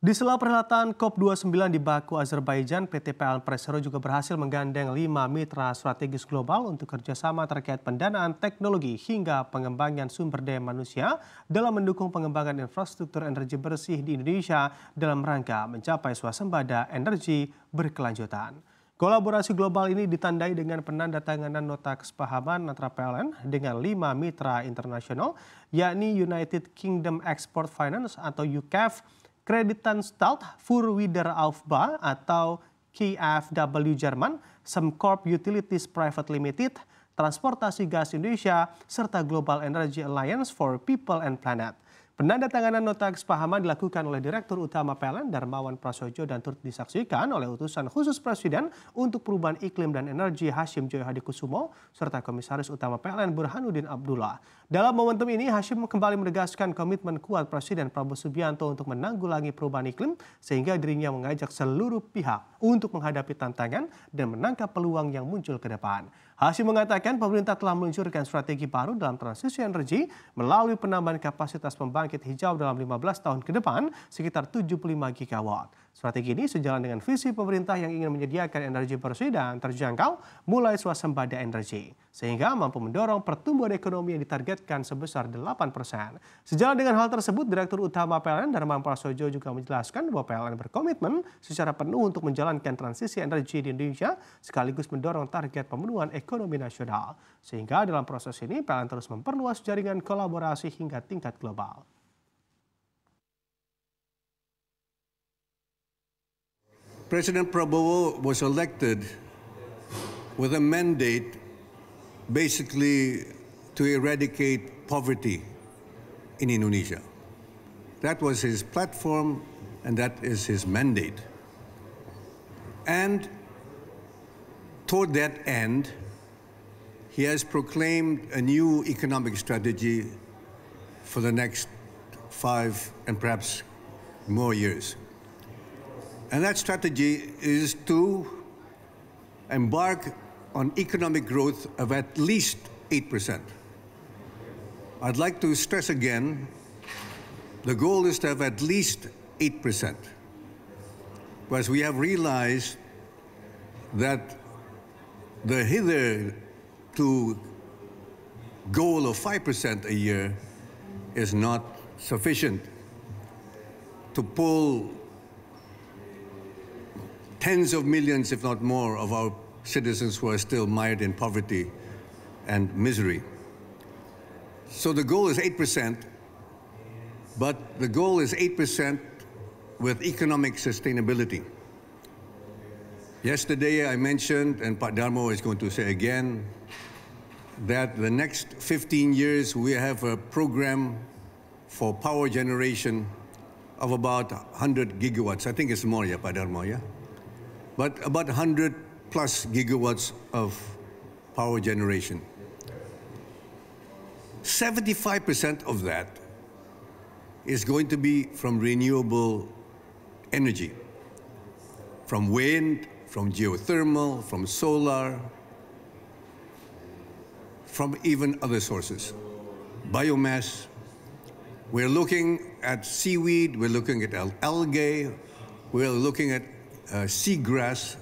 Di sela perhelatan COP29 di Baku, Azerbaijan, PT Pln Persero juga berhasil menggandeng 5 mitra strategis global untuk kerjasama terkait pendanaan teknologi hingga pengembangan sumber daya manusia dalam mendukung pengembangan infrastruktur energi bersih di Indonesia dalam rangka mencapai swasembada energi berkelanjutan. Kolaborasi global ini ditandai dengan penandatanganan nota kesepahaman antara PLN dengan 5 mitra internasional, yakni United Kingdom Export Finance atau UKEF, Kreditanstalt voor Wiederaufbau atau KfW Jerman, Sembcorp Utilities Private Limited, Transportasi Gas Indonesia, serta Global Energy Alliance for People and Planet. Penandatanganan nota kesepahaman dilakukan oleh Direktur Utama PLN Darmawan Prasojo dan turut disaksikan oleh utusan khusus Presiden untuk perubahan iklim dan energi Hashim Joyo Hadikusumo serta Komisaris Utama PLN Burhanuddin Abdullah. Dalam momentum ini, Hashim kembali menegaskan komitmen kuat Presiden Prabowo Subianto untuk menanggulangi perubahan iklim sehingga dirinya mengajak seluruh pihak untuk menghadapi tantangan dan menangkap peluang yang muncul ke depan. Hashim mengatakan pemerintah telah meluncurkan strategi baru dalam transisi energi melalui penambahan kapasitas pembangkit hijau dalam 15 tahun ke depan sekitar 75 gigawatt. Strategi ini sejalan dengan visi pemerintah yang ingin menyediakan energi bersih dan terjangkau mulai swasembada energi, sehingga mampu mendorong pertumbuhan ekonomi yang ditargetkan sebesar 8%. Sejalan dengan hal tersebut, Direktur Utama PLN Darmawan Prasojo juga menjelaskan bahwa PLN berkomitmen secara penuh untuk menjalankan transisi energi di Indonesia sekaligus mendorong target pemenuhan ekonomi nasional. Sehingga dalam proses ini PLN terus memperluas jaringan kolaborasi hingga tingkat global. President Prabowo was elected with a mandate basically to eradicate poverty in Indonesia. That was his platform and that is his mandate. And toward that end, he has proclaimed a new economic strategy for the next 5 and perhaps more years. And that strategy is to embark on economic growth of at least 8%. I'd like to stress again, the goal is to have at least 8%. Because we have realized that the hitherto goal of 5% a year is not sufficient to pull tens of millions, if not more, of our citizens who are still mired in poverty and misery. So the goal is 8%, but the goal is 8% with economic sustainability. Yesterday I mentioned, and Pak Darmo is going to say again, that the next 15 years we have a program for power generation of about 100 gigawatts. I think it's more, yeah, Pak Darmo, yeah? But about 100 plus gigawatts of power generation. 75% of that is going to be from renewable energy, from wind, from geothermal, from solar, from even other sources. Biomass. We're looking at seaweed, we're looking at algae, we're looking at seagrass,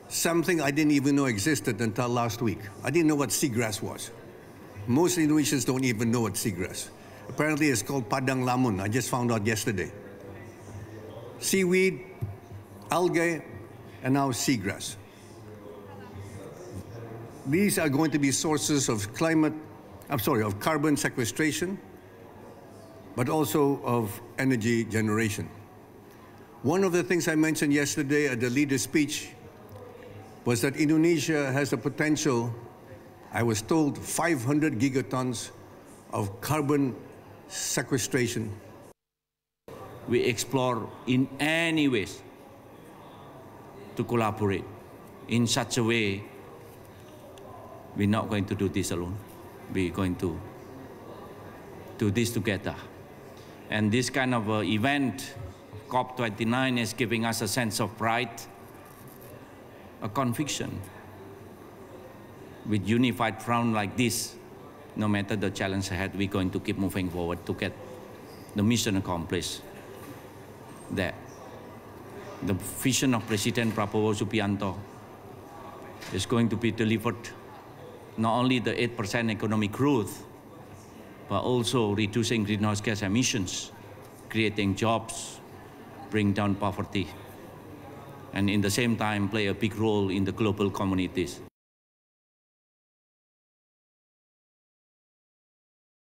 something I didn't even know existed until last week. I didn't know what seagrass was. Most Indonesians don't even know what seagrass. Apparently it's called padang lamun. I just found out yesterday. Seaweed, algae, and now seagrass. These are going to be sources of of carbon sequestration, but also of energy generation. One of the things I mentioned yesterday at the leader's speech was that Indonesia has the potential, I was told, 500 gigatons of carbon sequestration. We explore in any ways to collaborate in such a way. We're not going to do this alone. We're going to do this together. And this kind of event, COP29, is giving us a sense of pride, a conviction. With unified front like this, no matter the challenge ahead, we're going to keep moving forward to get the mission accomplished. that the vision of President Prabowo Subianto is going to be delivered, not only the 8% economic growth, but also reducing greenhouse gas emissions, creating jobs, bring down poverty, and in the same time play a big role in the global communities.